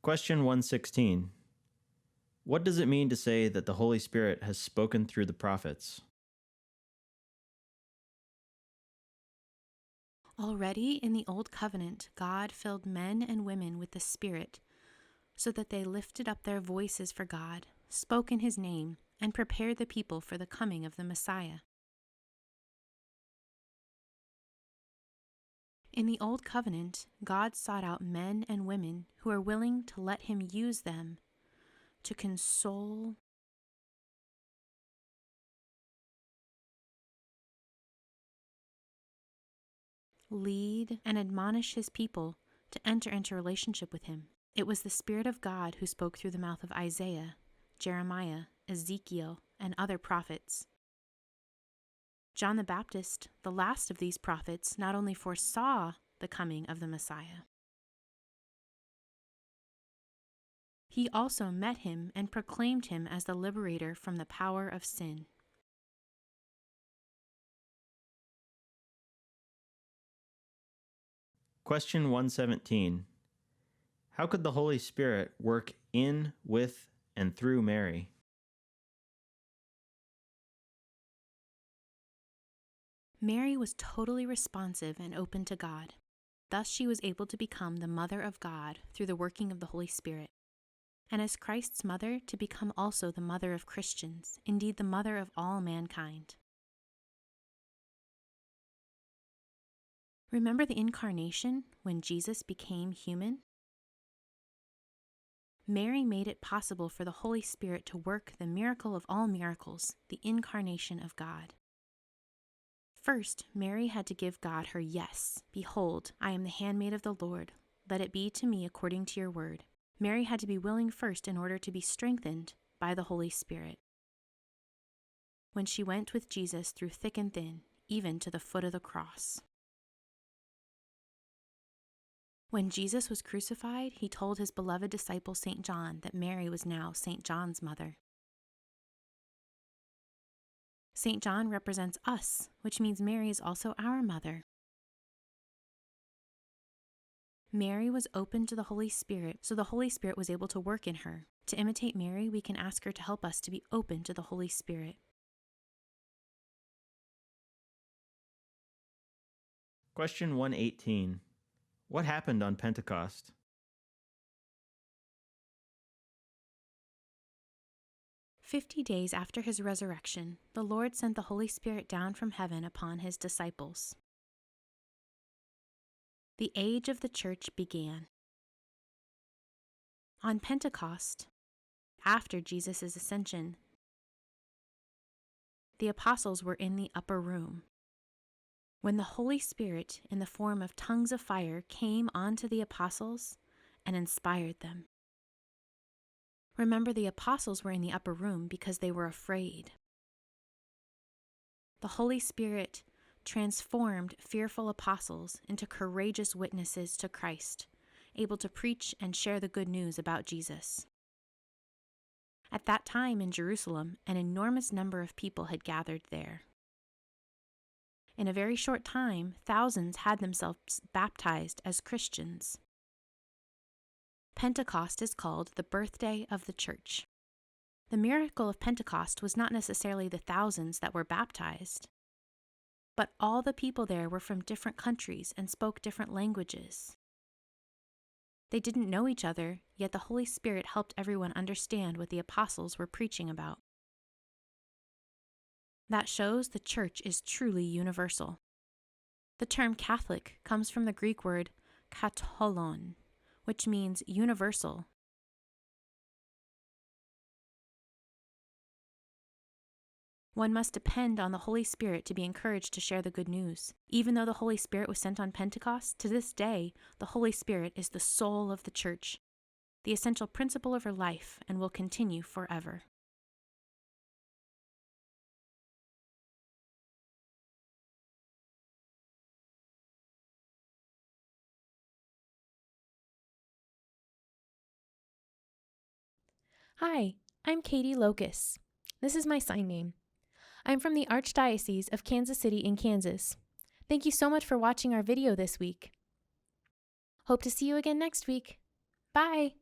Question 116. What does it mean to say that the Holy Spirit has spoken through the prophets? Already in the Old Covenant, God filled men and women with the Spirit so that they lifted up their voices for God, spoke in His name, and prepared the people for the coming of the Messiah. In the Old Covenant, God sought out men and women who are willing to let Him use them to console, lead, and admonish His people to enter into relationship with Him. It was the Spirit of God who spoke through the mouth of Isaiah, Jeremiah, Ezekiel, and other prophets. John the Baptist, the last of these prophets, not only foresaw the coming of the Messiah, he also met Him and proclaimed Him as the liberator from the power of sin. Question 117. How could the Holy Spirit work in, with, and through Mary? Mary was totally responsive and open to God. Thus she was able to become the mother of God through the working of the Holy Spirit, and as Christ's mother, to become also the mother of Christians, indeed the mother of all mankind. Remember the incarnation when Jesus became human? Mary made it possible for the Holy Spirit to work the miracle of all miracles, the incarnation of God. First, Mary had to give God her yes. Behold, I am the handmaid of the Lord. Let it be to me according to your word. Mary had to be willing first in order to be strengthened by the Holy Spirit. When she went with Jesus through thick and thin, even to the foot of the cross. When Jesus was crucified, He told His beloved disciple St. John that Mary was now St. John's mother. St. John represents us, which means Mary is also our mother. Mary was open to the Holy Spirit, so the Holy Spirit was able to work in her. To imitate Mary, we can ask her to help us to be open to the Holy Spirit. Question 118. What happened on Pentecost? "50 days after His resurrection, the Lord sent the Holy Spirit down from heaven upon His disciples. The age of the church began. On Pentecost, after Jesus' ascension, the apostles were in the upper room. When the Holy Spirit, in the form of tongues of fire, came onto the apostles and inspired them. Remember, the apostles were in the upper room because they were afraid. The Holy Spirit transformed fearful apostles into courageous witnesses to Christ, able to preach and share the good news about Jesus. At that time in Jerusalem, an enormous number of people had gathered there. In a very short time, thousands had themselves baptized as Christians. Pentecost is called the birthday of the church. The miracle of Pentecost was not necessarily the thousands that were baptized, but all the people there were from different countries and spoke different languages. They didn't know each other, yet the Holy Spirit helped everyone understand what the apostles were preaching about. That shows the church is truly universal. The term Catholic comes from the Greek word katholon, which means universal. One must depend on the Holy Spirit to be encouraged to share the good news. Even though the Holy Spirit was sent on Pentecost, to this day, the Holy Spirit is the soul of the church, the essential principle of her life, and will continue forever. Hi, I'm Katie Locus. This is my sign name. I'm from the Archdiocese of Kansas City in Kansas. Thank you so much for watching our video this week. Hope to see you again next week. Bye!